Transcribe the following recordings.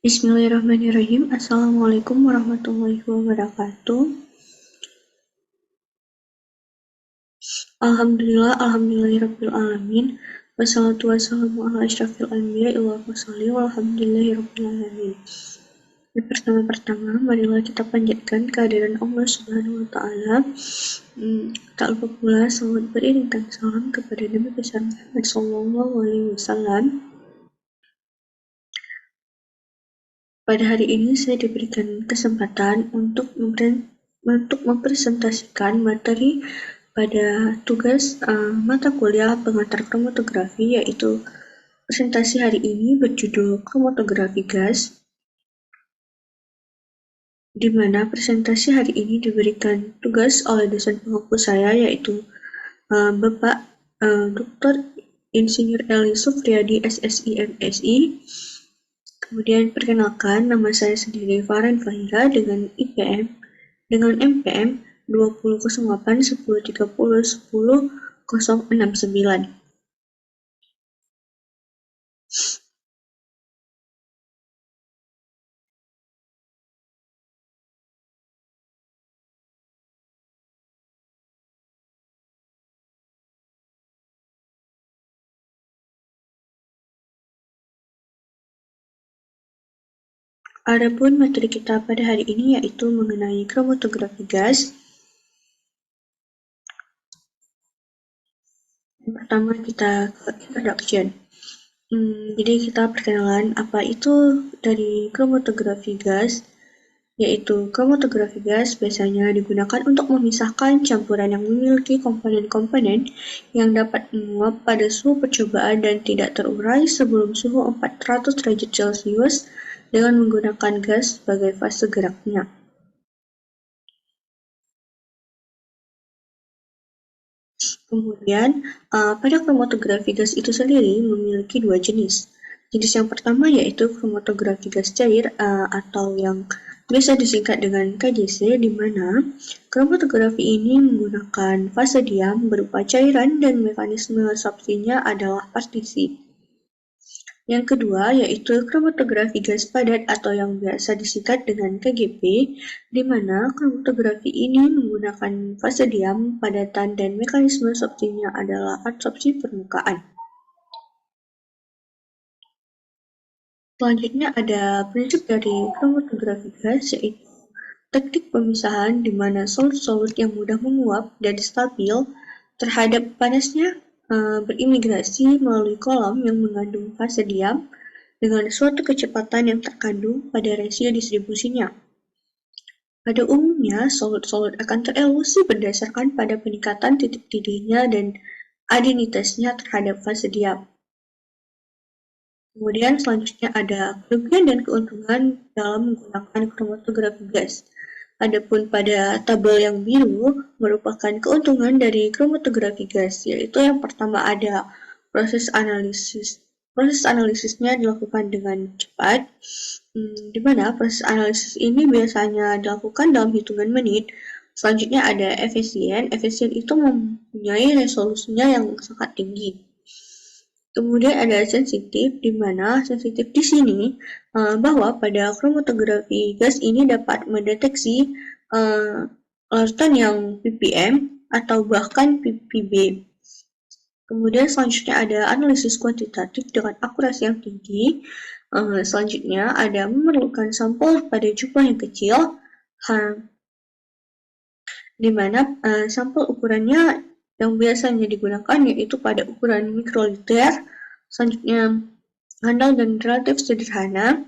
Bismillahirrahmanirrahim. Assalamualaikum warahmatullahi wabarakatuh. Alhamdulillahirabbil alamin. Wassalatu wassalamu ala asyrafil anbiya'i wal mursalin walhamdulillahirabbil alamin. Yang pertama-tama, marilah kita panjatkan kehadiran Allah Subhanahu wa taala. Tak lupa pula salawat beriringkan salam kepada Nabi besar Muhammad sallallahu alaihi wasallam. Pada hari ini saya diberikan kesempatan untuk mempresentasikan materi pada tugas mata kuliah pengantar kromatografi, yaitu presentasi hari ini berjudul kromatografi gas, di mana presentasi hari ini diberikan tugas oleh dosen pengampu saya, yaitu Bapak Dr. Insinyur Eli Sufriyadi SSI MSI. Kemudian perkenalkan, nama saya sendiri Faren Fahira dengan MPM 200810301069. Adapun materi kita pada hari ini yaitu mengenai kromatografi gas. Yang pertama kita ke introduction. Jadi kita perkenalan apa itu dari kromatografi gas, yaitu kromatografi gas biasanya digunakan untuk memisahkan campuran yang memiliki komponen-komponen yang dapat menguap pada suhu percobaan dan tidak terurai sebelum suhu 400 derajat Celcius dengan menggunakan gas sebagai fase geraknya. Kemudian, pada kromatografi gas itu sendiri memiliki dua jenis. Jenis yang pertama yaitu kromatografi gas cair atau yang biasa disingkat dengan KGC, di mana kromatografi ini menggunakan fase diam berupa cairan dan mekanisme absorpsinya adalah partisi. Yang kedua yaitu kromatografi gas padat atau yang biasa disingkat dengan KGP, di mana kromatografi ini menggunakan fase diam, padatan, dan mekanisme absorpsinya adalah adsorpsi permukaan. Selanjutnya ada prinsip dari kromatografi gas, yaitu teknik pemisahan di mana solut-solut yang mudah menguap dan stabil terhadap panasnya berimigrasi melalui kolom yang mengandung fase diam dengan suatu kecepatan yang terkandung pada rasio distribusinya. Pada umumnya, solut-solut akan terelusi berdasarkan pada peningkatan titik didihnya dan adenitasnya terhadap fase diam. Kemudian selanjutnya ada kerugian dan keuntungan dalam menggunakan kromatografi gas. Adapun pada tabel yang biru merupakan keuntungan dari kromatografi gas, yaitu yang pertama ada proses analisis. Proses analisisnya dilakukan dengan cepat, di mana proses analisis ini biasanya dilakukan dalam hitungan menit. Selanjutnya ada efisien. Efisien itu mempunyai resolusinya yang sangat tinggi. Kemudian ada sensitif, di mana sensitif di sini bahwa pada kromatografi gas ini dapat mendeteksi larutan yang ppm atau bahkan ppb. Kemudian selanjutnya ada analisis kuantitatif dengan akurasi yang tinggi. Selanjutnya ada memerlukan sampel pada jumlah yang kecil, di mana sampel ukurannya yang biasanya digunakan yaitu pada ukuran mikroliter. Selanjutnya handal dan relatif sederhana.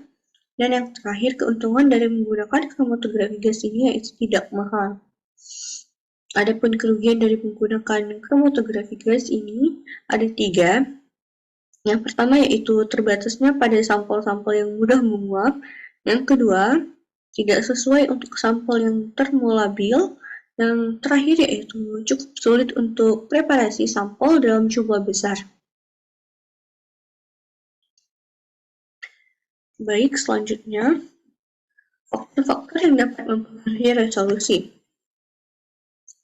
Dan yang terakhir, keuntungan dari menggunakan kromatografi gas ini yaitu tidak mahal. Adapun kerugian dari menggunakan kromatografi gas ini ada 3. Yang pertama yaitu terbatasnya pada sampel-sampel yang mudah menguap. Yang kedua, tidak sesuai untuk sampel yang termolabil. Yang terakhir yaitu cukup sulit untuk preparasi sampel dalam jumlah besar. Baik, selanjutnya faktor-faktor yang dapat mempengaruhi resolusi.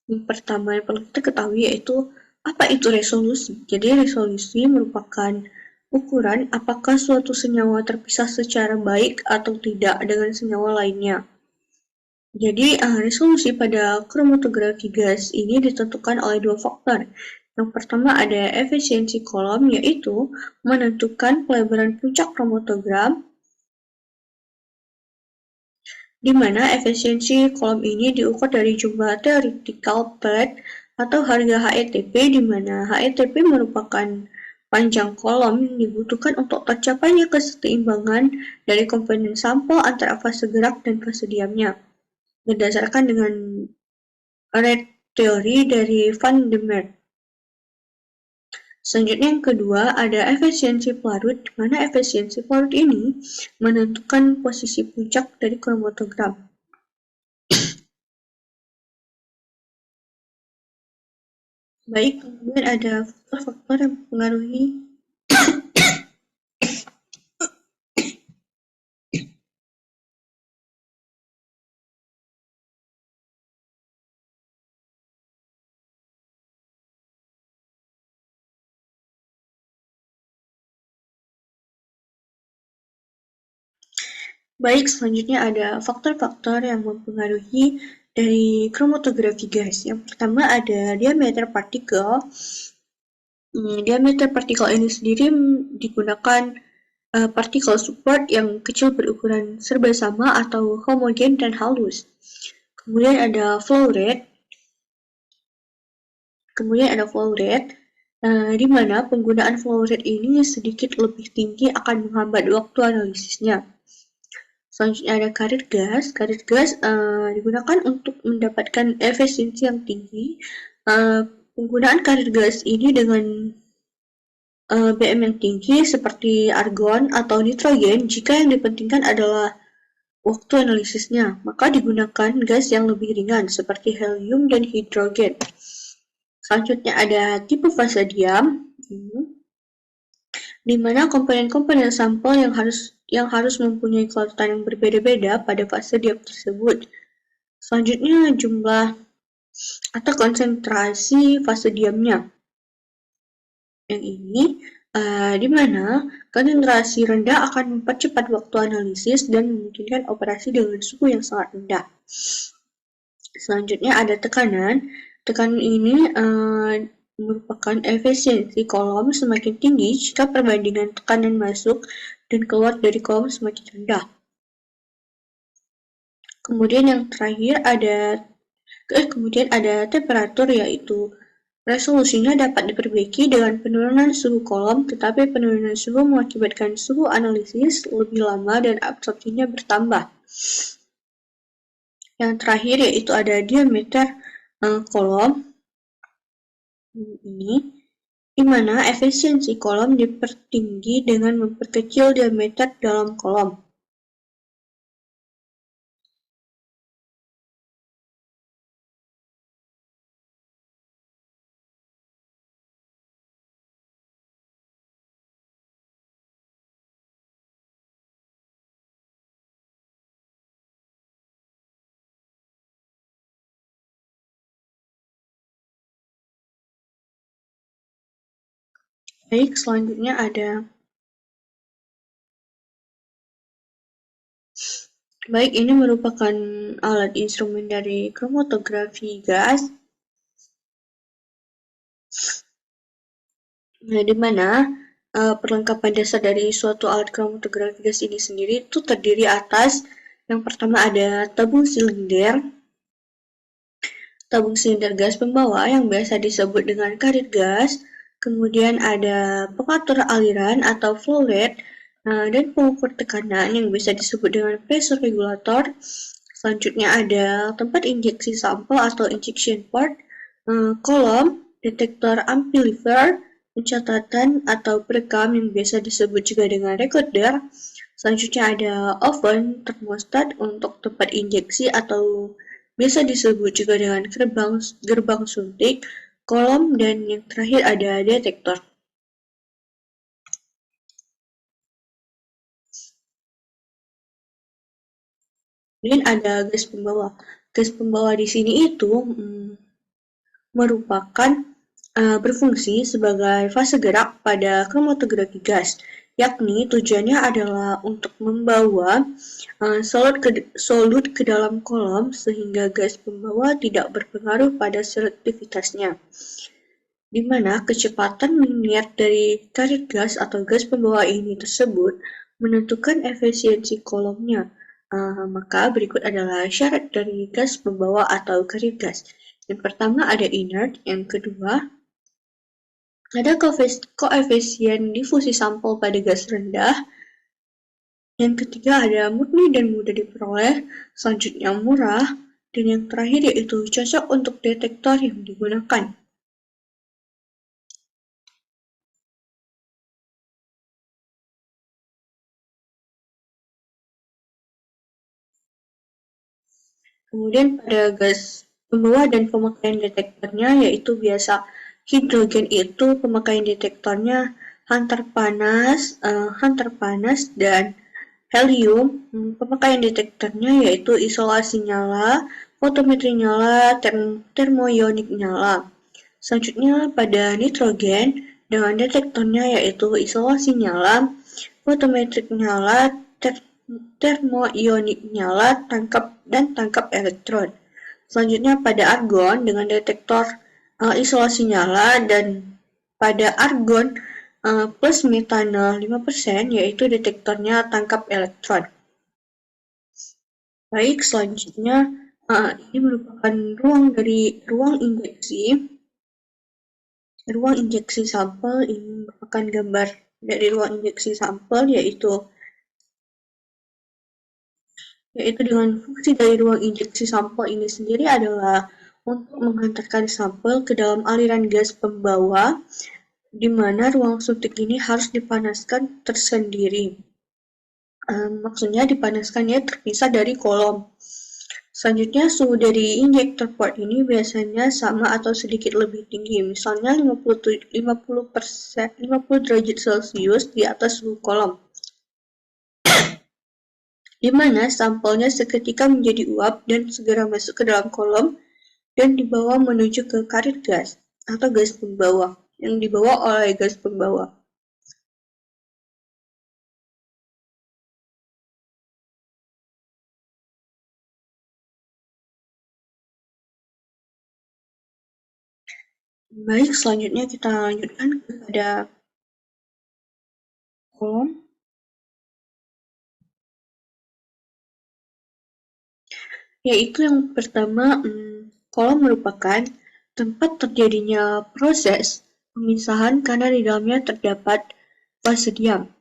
Yang pertama yang perlu kita ketahui yaitu apa itu resolusi. Jadi resolusi merupakan ukuran apakah suatu senyawa terpisah secara baik atau tidak dengan senyawa lainnya. Jadi, resolusi pada kromatografi gas ini ditentukan oleh dua faktor. Yang pertama ada efisiensi kolom, yaitu menentukan pelebaran puncak kromatogram, di mana efisiensi kolom ini diukur dari jumlah theoretical plate atau harga HETP, di mana HETP merupakan panjang kolom yang dibutuhkan untuk tercapainya keseimbangan dari komponen sampel antara fase gerak dan fase diamnya, berdasarkan dengan rate teori dari Van de Merwe. Selanjutnya yang kedua ada efisiensi pelarut, di mana efisiensi pelarut ini menentukan posisi puncak dari kromatogram. Baik, kemudian ada faktor-faktor yang mempengaruhi Baik, selanjutnya ada faktor-faktor yang mempengaruhi dari kromatografi gas. Yang pertama ada diameter partikel. Diameter partikel ini sendiri digunakan partikel support yang kecil berukuran serba sama atau homogen dan halus. Kemudian ada flow rate. Di mana penggunaan flow rate ini sedikit lebih tinggi akan menghambat waktu analisisnya. Selanjutnya ada karir gas. Karir gas digunakan untuk mendapatkan efisiensi yang tinggi. Penggunaan karir gas ini dengan BM yang tinggi seperti argon atau nitrogen, jika yang dipentingkan adalah waktu analisisnya, maka digunakan gas yang lebih ringan seperti helium dan hidrogen. Selanjutnya ada tipe fase diam, di mana komponen-komponen sampel yang harus mempunyai kelautan yang berbeda-beda pada fase diam tersebut. Selanjutnya jumlah atau konsentrasi fase diamnya. Yang ini di mana konsentrasi rendah akan mempercepat waktu analisis dan memungkinkan operasi dengan suhu yang sangat rendah. Selanjutnya ada tekanan. Tekanan ini merupakan efisiensi kolom semakin tinggi jika perbandingan tekanan masuk dan keluar dari kolom semakin rendah. Kemudian yang terakhir ada temperatur, yaitu resolusinya dapat diperbaiki dengan penurunan suhu kolom, tetapi penurunan suhu mengakibatkan suhu analisis lebih lama dan absorpsinya bertambah. Yang terakhir yaitu ada diameter kolom ini, di mana efisiensi kolom dipertinggi dengan memperkecil diameter dalam kolom. Baik, selanjutnya ada Baik, ini merupakan alat instrumen dari kromatografi gas, di mana perlengkapan dasar dari suatu alat kromatografi gas ini sendiri itu terdiri atas yang pertama ada tabung silinder gas pembawa yang biasa disebut dengan karir gas, kemudian ada pengatur aliran atau flow rate, dan pengukur tekanan yang bisa disebut dengan pressure regulator. Selanjutnya ada tempat injeksi sampel atau injection port, kolom, detektor amplifier, pencatatan atau perekam yang biasa disebut juga dengan recorder. Selanjutnya ada oven, termostat untuk tempat injeksi atau biasa disebut juga dengan gerbang suntik, kolom, dan yang terakhir ada detektor. Kemudian ada gas pembawa. Gas pembawa di sini itu merupakan berfungsi sebagai fase gerak pada kromatografi gas, yakni tujuannya adalah untuk membawa solut ke dalam kolom sehingga gas pembawa tidak berpengaruh pada selektivitasnya, di mana kecepatan linier dari karir gas atau gas pembawa ini tersebut menentukan efisiensi kolomnya. Maka berikut adalah syarat dari gas pembawa atau karir gas. Yang pertama ada inert, yang kedua ada koefisien difusi sampel pada gas rendah, yang ketiga ada murni dan mudah diperoleh, selanjutnya murah, dan yang terakhir yaitu cocok untuk detektor yang digunakan. Kemudian pada gas pembawa dan pemakaian detektornya yaitu biasa hidrogen itu pemakaian detektornya hantar panas dan helium pemakaian detektornya yaitu isolasi nyala, fotometri nyala, termoionik nyala. Selanjutnya pada nitrogen dengan detektornya yaitu isolasi nyala, fotometrik nyala, termoionik nyala, tangkap elektron. Selanjutnya pada argon dengan detektor isolasi nyala dan pada argon plus metanol 5% yaitu detektornya tangkap elektron. Baik, selanjutnya ini merupakan ruang injeksi sampel. Ini merupakan gambar dari ruang injeksi sampel yaitu dengan fungsi dari ruang injeksi sampel ini sendiri adalah untuk menghantarkan sampel ke dalam aliran gas pembawa, di mana ruang suntik ini harus dipanaskan tersendiri. Maksudnya dipanaskannya terpisah dari kolom. Selanjutnya, suhu dari injektor port ini biasanya sama atau sedikit lebih tinggi, misalnya 50 derajat Celcius di atas suhu kolom, di mana sampelnya seketika menjadi uap dan segera masuk ke dalam kolom dan dibawa menuju ke karir gas atau gas pembawa yang dibawa oleh gas pembawa. Baik, selanjutnya kita lanjutkan kepada kolom. Yaitu yang pertama, kolom merupakan tempat terjadinya proses pemisahan karena di dalamnya terdapat fase diam.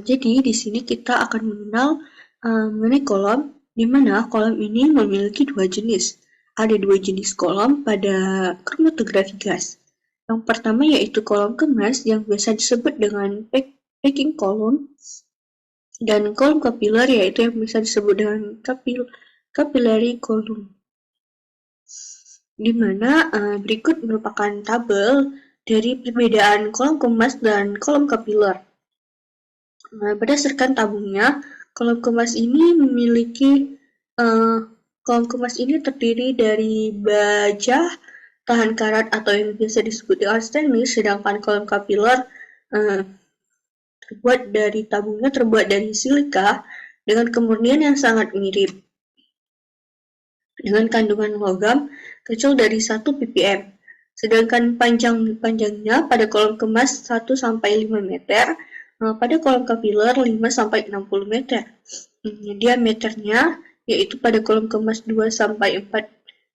Jadi di sini kita akan mengenal mengenai kolom, di mana kolom ini memiliki dua jenis. Ada dua jenis kolom pada kromatografi gas. Yang pertama yaitu kolom kemas yang biasa disebut dengan packing kolom, dan kolom kapiler yaitu yang bisa disebut dengan capillary column, di mana berikut merupakan tabel dari perbedaan kolom kemas dan kolom kapiler. Berdasarkan tabungnya, kolom kemas ini terdiri dari baja tahan karat atau yang biasa disebut dengan stainless, sedangkan kolom kapiler terbuat dari silika dengan kemurnian yang sangat mirip, dengan kandungan logam kecil dari 1 ppm. Sedangkan panjangnya pada kolom kemas 1-5 meter, pada kolom kapiler 5-60 meter. Diameternya yaitu pada kolom kemas 2-4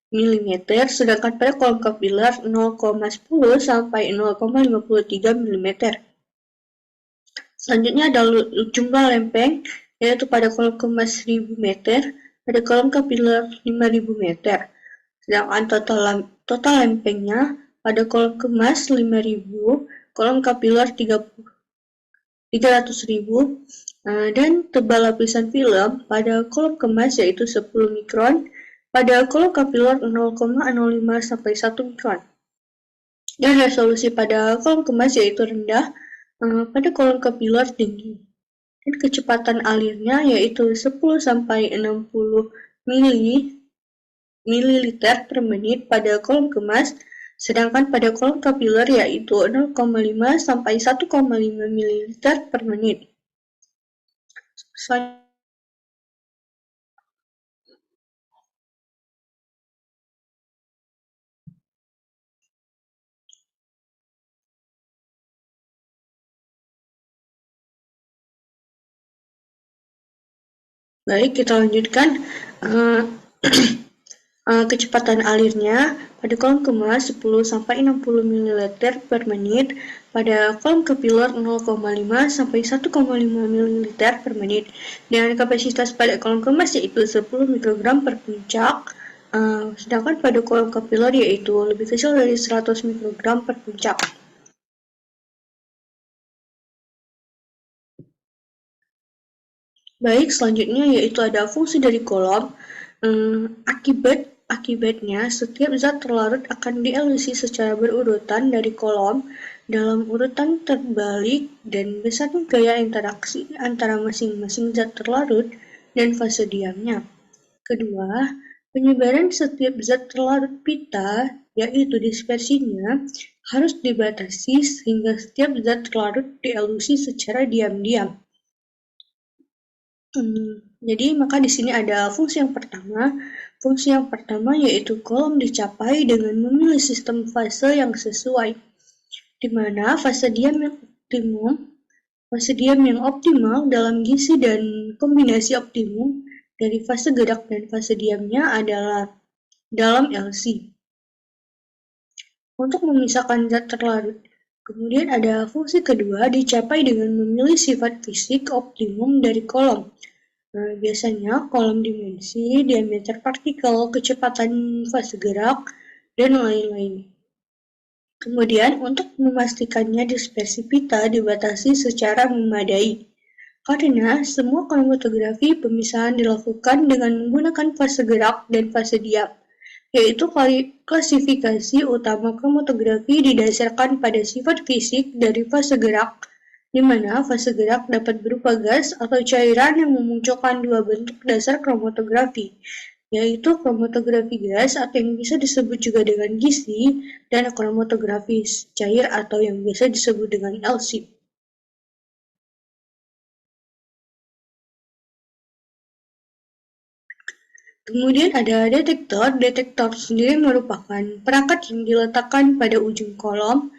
mm, sedangkan pada kolom kapiler 0,10-0,53 mm. Selanjutnya ada jumlah lempeng, yaitu pada kolom kemas 1000 meter, pada kolom kapiler 5000 meter. Sedangkan total lempengnya pada kolom kemas 5000, kolom kapiler 300.000, dan tebal lapisan film pada kolom kemas yaitu 10 mikron, pada kolom kapiler 0,05-1 mikron. Dan resolusi pada kolom kemas yaitu rendah, pada kolom kapiler tinggi. Dan kecepatan alirnya yaitu 10-60 ml per menit pada kolom kemas Sedangkan pada kolom kapiler yaitu 0,5 sampai 1,5 ml per menit. Baik, kita lanjutkan. Kecepatan alirnya pada kolom kemas 10 sampai 60 ml per menit, pada kolom kapiler 0,5 sampai 1,5 ml per menit, dengan kapasitas pada kolom kemas yaitu 10 mikrogram per puncak, sedangkan pada kolom kapiler yaitu lebih kecil dari 100 mikrogram per puncak. Baik, selanjutnya yaitu ada fungsi dari kolom. Akibatnya, setiap zat terlarut akan dielusi secara berurutan dari kolom dalam urutan terbalik dan besarnya gaya interaksi antara masing-masing zat terlarut dan fase diamnya. Kedua, penyebaran setiap zat terlarut pita, yaitu dispersinya, harus dibatasi sehingga setiap zat terlarut dielusi secara diam-diam. Jadi maka di sini ada fungsi yang pertama. Fungsi yang pertama yaitu kolom dicapai dengan memilih sistem fase yang sesuai, di mana fase diam yang optimal dalam gizi dan kombinasi optimum dari fase gerak dan fase diamnya adalah dalam LC. Untuk memisahkan zat terlarut, kemudian ada fungsi kedua dicapai dengan memilih sifat fisik optimum dari kolom. Biasanya kolom dimensi, diameter partikel, kecepatan fase gerak, dan lain-lain. Kemudian, untuk memastikannya dispersi pita dibatasi secara memadai, karena semua kromatografi pemisahan dilakukan dengan menggunakan fase gerak dan fase diam, yaitu klasifikasi utama kromatografi didasarkan pada sifat fisik dari fase gerak, di mana fase gerak dapat berupa gas atau cairan yang memunculkan dua bentuk dasar kromatografi, yaitu kromatografi gas atau yang bisa disebut juga dengan gizi, dan kromatografi cair atau yang biasa disebut dengan LC. Kemudian ada detektor. Detektor sendiri merupakan perangkat yang diletakkan pada ujung kolom,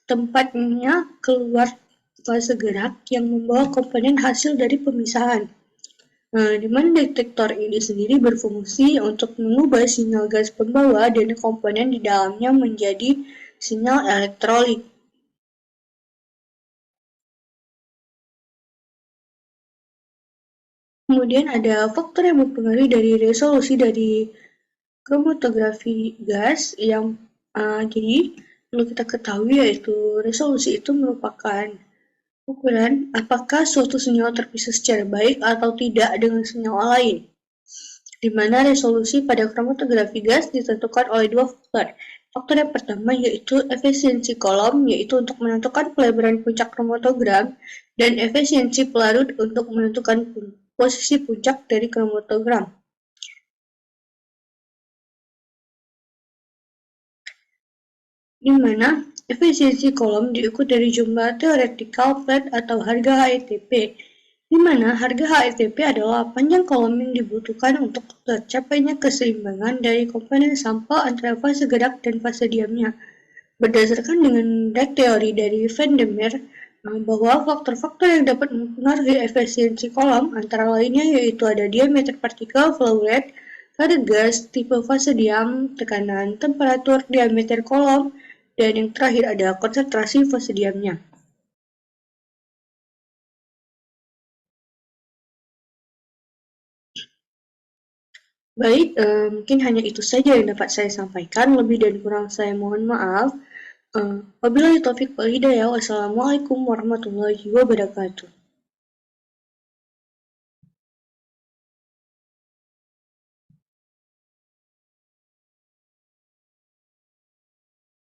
tempatnya keluar fase gerak yang membawa komponen hasil dari pemisahan. Di mana detektor ini sendiri berfungsi untuk mengubah sinyal gas pembawa dan komponen di dalamnya menjadi sinyal elektrolit. Kemudian ada faktor yang mempengaruhi dari resolusi dari kromatografi gas yang jadi perlu kita ketahui yaitu resolusi itu merupakan ukuran apakah suatu sinyal terpisah secara baik atau tidak dengan senyawa lain, di mana resolusi pada kromatografi gas ditentukan oleh dua faktor. Faktor yang pertama yaitu efisiensi kolom, yaitu untuk menentukan pelebaran puncak kromatogram, dan efisiensi pelarut untuk menentukan posisi puncak dari kromatogram. Di mana efisiensi kolom diukur dari jumlah theoretical flat atau harga HETP, di mana harga HETP adalah panjang kolom yang dibutuhkan untuk tercapainya keseimbangan dari komponen sampel antara fase gerak dan fase diamnya. Berdasarkan dengan teori dari Van der Meer, bahwa faktor-faktor yang dapat mempengaruhi efisiensi kolom antara lainnya yaitu ada diameter partikel, flow rate, kadar gas, tipe fase diam, tekanan, temperatur, diameter kolom, dan yang terakhir ada konsentrasi fase diamnya. Baik, mungkin hanya itu saja yang dapat saya sampaikan. Lebih dan kurang saya mohon maaf. Wabillahi taufiq wal hidayah. Wassalamualaikum warahmatullahi wabarakatuh.